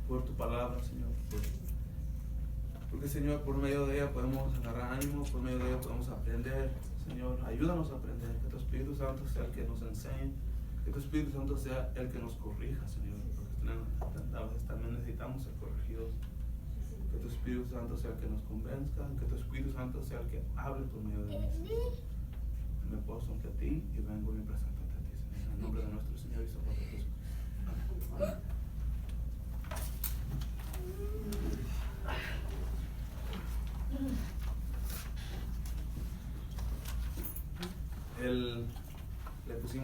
por tu palabra, Señor. Porque, Señor, por medio de ella podemos agarrar ánimo, por medio de ella podemos aprender. Señor, ayúdanos a aprender. Que tu Espíritu Santo sea el que nos enseñe. Que tu Espíritu Santo sea el que nos corrija, Señor. Porque a veces también necesitamos ser corregidos. Que tu Espíritu Santo sea el que nos convenzca. Que tu Espíritu Santo sea el que hable por medio de nosotros. Me posto ante ti y vengo y me presento ante ti, Señor. En el nombre de nuestro Señor y Salvador Jesús. Amén.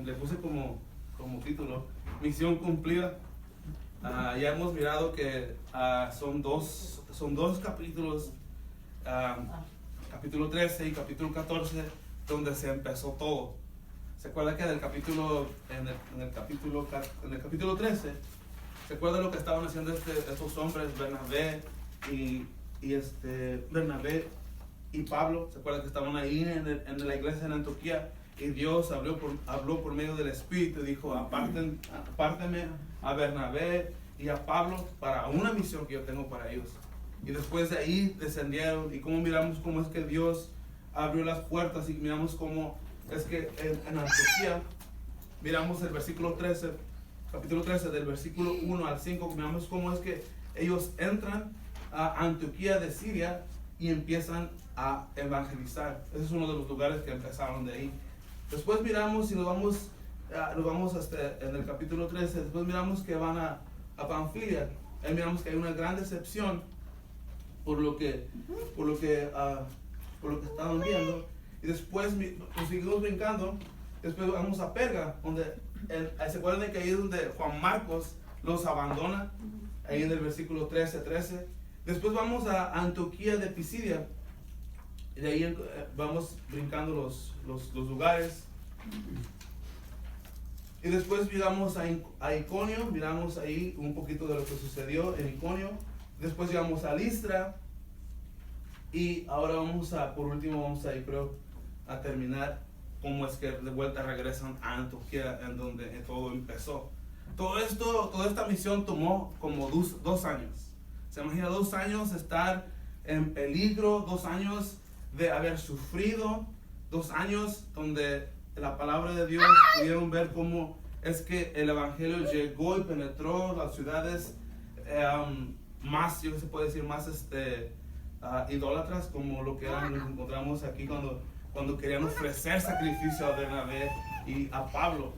Le puse como título Misión Cumplida. Ya hemos mirado que son dos capítulos, capítulo 13 y capítulo 14, donde se empezó todo. ¿Se acuerda que en el capítulo 13 se acuerda lo que estaban haciendo estos hombres, Bernabé y Pablo? ¿Se acuerda que estaban ahí en la iglesia en Antioquía? Y Dios habló por medio del Espíritu y dijo: apártenme a Bernabé y a Pablo para una misión que yo tengo para ellos. Y después de ahí descendieron, y como miramos cómo es que Dios abrió las puertas, y miramos cómo es que en Antioquía, miramos el versículo 13, capítulo 13, del versículo 1 al 5, miramos cómo es que ellos entran a Antioquía de Siria y empiezan a evangelizar. Ese es uno de los lugares que empezaron de ahí. Después miramos y nos vamos en el capítulo 13, después miramos que van a Panfilia. Ahí miramos que hay una gran decepción por lo que estaban viendo. Y después nos seguimos brincando. Después vamos a Perga, donde se acuerdan que ahí es donde Juan Marcos los abandona, ahí en el versículo 13. Después vamos a Antioquía de Pisidia. Y de ahí vamos brincando los lugares. Y después llegamos a Iconio, miramos ahí un poquito de lo que sucedió en Iconio. Después llegamos a Listra. Y ahora por último vamos a ir, creo, a terminar cómo es que de vuelta regresan a Antioquía, en donde todo empezó. Toda esta misión tomó como 2 años. Se imagina 2 años estar en peligro, 2 años de haber sufrido, 2 años donde la palabra de Dios pudieron ver cómo es que el evangelio llegó y penetró las ciudades más, yo se puede decir, más idólatras, como lo que nos encontramos aquí cuando querían ofrecer sacrificio a Bernabé y a Pablo.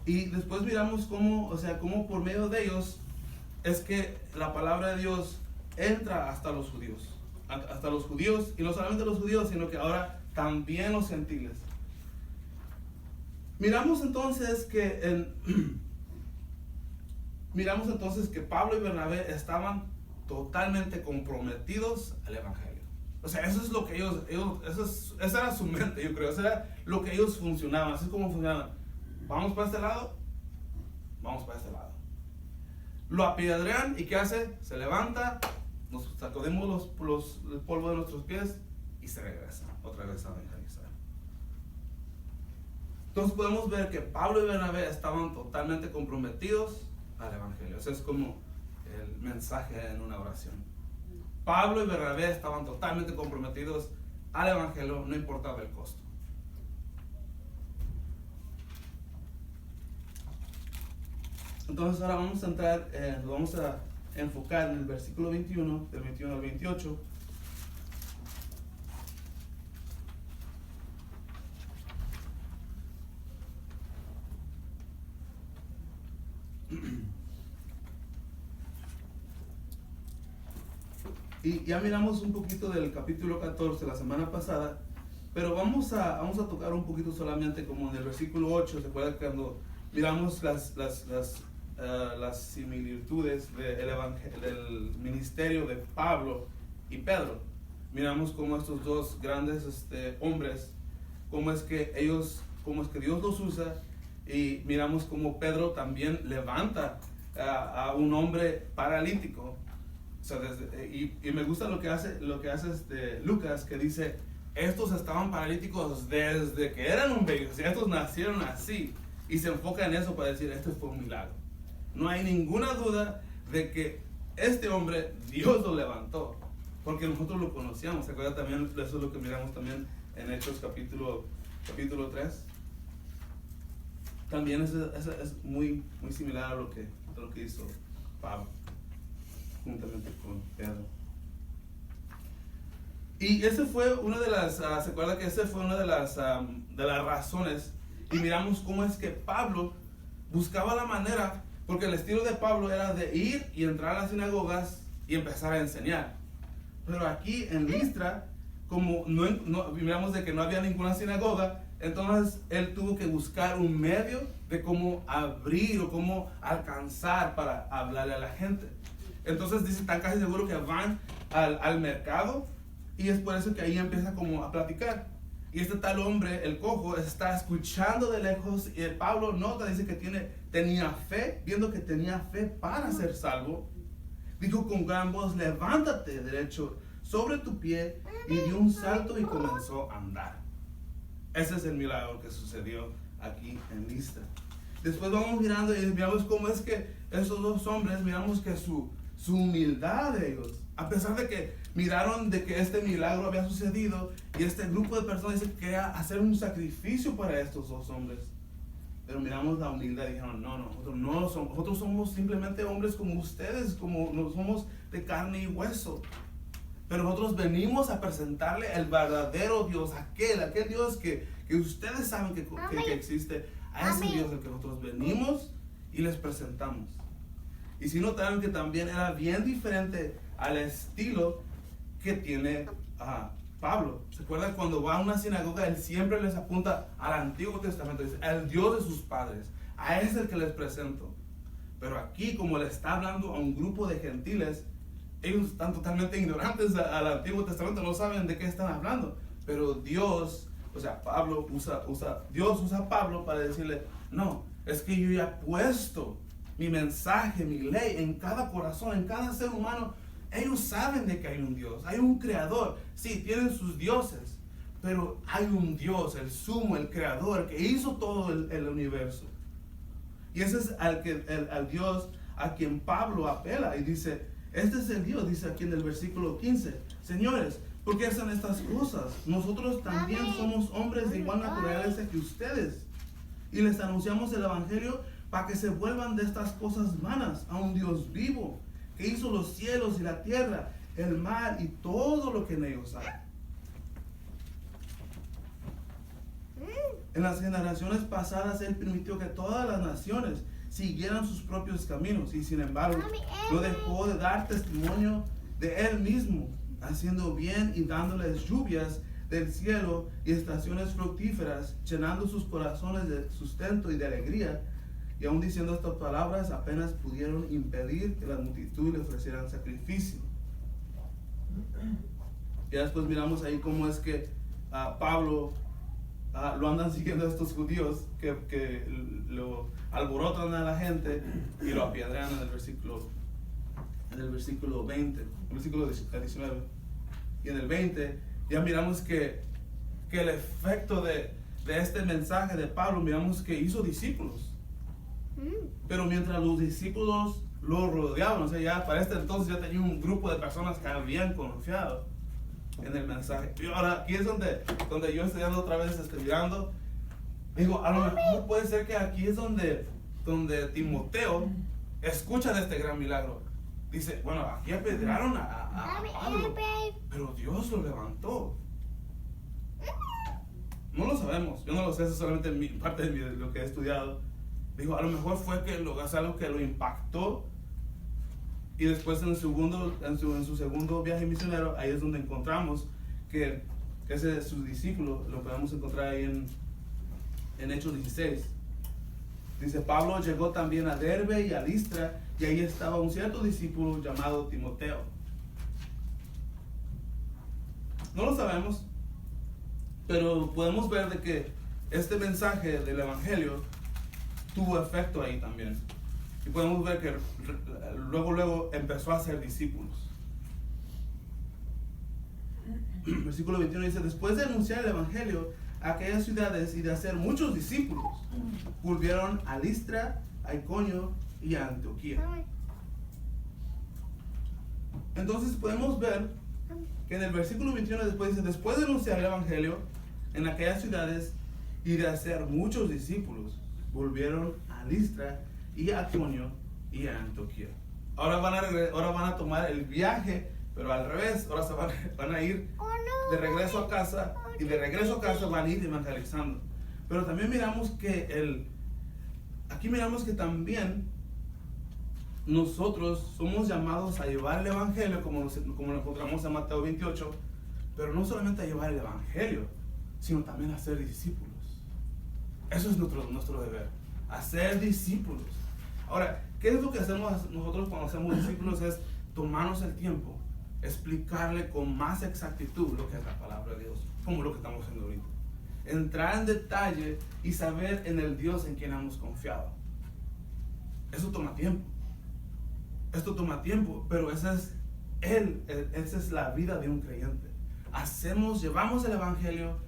Y después miramos cómo por medio de ellos es que la palabra de Dios entra hasta los judíos, y no solamente los judíos, sino que ahora también los gentiles. Miramos entonces que Pablo y Bernabé estaban totalmente comprometidos al evangelio. O sea, eso es lo que esa era su mente, yo creo. Eso era lo que ellos funcionaban. Así es como funcionaban. Vamos para este lado, vamos para este lado. Lo apedrean, y ¿qué hace? Se levanta, nos sacudimos el polvo de nuestros pies y se regresa otra vez a evangelizar. Entonces podemos ver que Pablo y Bernabé estaban totalmente comprometidos al evangelio. Ese es como el mensaje en una oración. Pablo y Bernabé estaban totalmente comprometidos al evangelio, no importaba el costo. Entonces ahora vamos a entrar, vamos a enfocar en el versículo 21, del 21 al 28. Y ya miramos un poquito del capítulo 14 la semana pasada, pero vamos a tocar un poquito solamente como en el versículo 8. ¿Se acuerdan cuando miramos las similitudes del ministerio de Pablo y Pedro? Miramos cómo estos dos grandes hombres, cómo es que Dios los usa, y miramos cómo Pedro también levanta a un hombre paralítico. O sea, y me gusta lo que hace Lucas, que dice: estos estaban paralíticos desde que eran un bebé, o sea, estos nacieron así, y se enfoca en eso para decir: este fue un milagro. no hay ninguna duda de que este hombre Dios lo levantó, porque nosotros lo conocíamos. ¿Se acuerdan también? Eso es lo que miramos también en Hechos capítulo 3. También es muy similar a lo que hizo Pablo juntamente con Pedro. Y ese fue una de las, ¿se acuerda que ese fue una de las razones? Y miramos cómo es que Pablo buscaba la manera, porque el estilo de Pablo era de ir y entrar a las sinagogas y empezar a enseñar. Pero aquí en Listra, como miramos de que no había ninguna sinagoga, entonces él tuvo que buscar un medio de cómo abrir o cómo alcanzar para hablarle a la gente. Entonces dice, están casi seguro que van al mercado, y es por eso que ahí empieza como a platicar. Y este tal hombre, el cojo, está escuchando de lejos, y el Pablo nota, dice que tenía fe, viendo que tenía fe para ser salvo. Dijo con gran voz, levántate derecho sobre tu pie, y dio un salto y comenzó a andar. Ese es el milagro que sucedió aquí en Listra. Después vamos mirando y miramos cómo es que esos dos hombres, miramos que su humildad de ellos, a pesar de que miraron de que este milagro había sucedido, y este grupo de personas dice que quería hacer un sacrificio para estos dos hombres, pero miramos la humildad y dijeron, nosotros somos simplemente hombres como ustedes, como no somos de carne y hueso, pero nosotros venimos a presentarle el verdadero Dios, aquel Dios que ustedes saben que existe. A ese Dios al que nosotros venimos y les presentamos. Y si notaron que también era bien diferente al estilo que tiene Pablo. ¿Se acuerdan? Cuando va a una sinagoga, él siempre les apunta al Antiguo Testamento, dice, al Dios de sus padres, a ese es el que les presento. Pero aquí, como le está hablando a un grupo de gentiles, ellos están totalmente ignorantes al Antiguo Testamento, no saben de qué están hablando. Pero Dios, Dios usa a Pablo para decirle, no, es que yo ya he puesto mi mensaje, mi ley en cada corazón, en cada ser humano. Ellos saben de que hay un Dios, hay un creador. Sí, tienen sus dioses, pero hay un Dios, el sumo, el creador, que hizo todo el universo. Y ese es al Dios a quien Pablo apela y dice, este es el Dios, dice aquí en el versículo 15. Señores, ¿por qué hacen estas cosas? Nosotros también somos hombres de igual naturaleza que ustedes. Y les anunciamos el evangelio para que se vuelvan de estas cosas vanas a un Dios vivo, que hizo los cielos y la tierra, el mar y todo lo que en ellos hay. En las generaciones pasadas Él permitió que todas las naciones siguieran sus propios caminos, y sin embargo no dejó de dar testimonio de Él mismo, haciendo bien y dándoles lluvias del cielo y estaciones fructíferas, llenando sus corazones de sustento y de alegría. Y aún diciendo estas palabras, apenas pudieron impedir que la multitud le ofrecieran sacrificio. Y después miramos ahí cómo es que Pablo lo andan siguiendo estos judíos que lo alborotan a la gente y lo apedrean en el versículo 20, versículo 19. Y en el 20 ya miramos que el efecto de este mensaje de Pablo, miramos que hizo discípulos. Pero mientras los discípulos lo rodeaban, o sea, ya para este entonces ya tenía un grupo de personas que habían confiado en el mensaje. Y ahora aquí es donde yo estudiando otra vez, mirando, digo, a lo mejor puede ser que aquí es donde Timoteo escucha de este gran milagro. Dice, bueno, aquí apedrearon a Pablo, pero Dios lo levantó. No lo sabemos, yo no lo sé, eso es solamente parte de lo que he estudiado. Digo, a lo mejor fue que es algo que lo impactó, y después en su segundo viaje misionero, ahí es donde encontramos que ese es su discípulo, lo podemos encontrar ahí en Hechos 16. Dice, Pablo llegó también a Derbe y a Listra, y ahí estaba un cierto discípulo llamado Timoteo. No lo sabemos, pero podemos ver de que este mensaje del evangelio tuvo efecto ahí también. Y podemos ver que luego empezó a hacer discípulos. Versículo 21 dice, después de anunciar el evangelio a aquellas ciudades y de hacer muchos discípulos, volvieron a Listra, a Iconio y a Antioquía. Entonces podemos ver que en el versículo 21 después dice, después de anunciar el evangelio en aquellas ciudades y de hacer muchos discípulos, volvieron a Listra y a Iconio y a Antioquía. Ahora van a tomar el viaje, pero al revés. Ahora van a ir de regreso a casa, y de regreso a casa van a ir evangelizando. Pero también miramos que aquí miramos que también nosotros somos llamados a llevar el evangelio, como lo encontramos en Mateo 28, pero no solamente a llevar el evangelio, sino también a ser discípulos. Eso es nuestro deber, hacer discípulos. Ahora, ¿qué es lo que hacemos nosotros cuando hacemos discípulos? Es tomarnos el tiempo, explicarle con más exactitud lo que es la palabra de Dios, como lo que estamos haciendo ahorita. Entrar en detalle y saber en el Dios en quien hemos confiado. Eso toma tiempo. Esto toma tiempo, pero esa es la vida de un creyente. Llevamos el evangelio,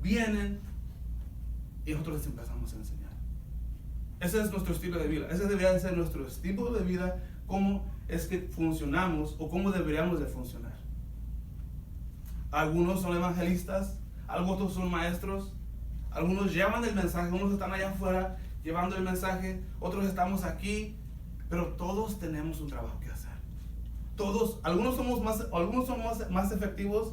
vienen y nosotros les empezamos a enseñar. Ese es nuestro estilo de vida. Ese debería de ser nuestro estilo de vida, cómo es que funcionamos o cómo deberíamos de funcionar. Algunos son evangelistas, algunos son maestros, algunos llevan el mensaje, unos están allá afuera llevando el mensaje, otros estamos aquí, pero todos tenemos un trabajo que hacer. Algunos son más efectivos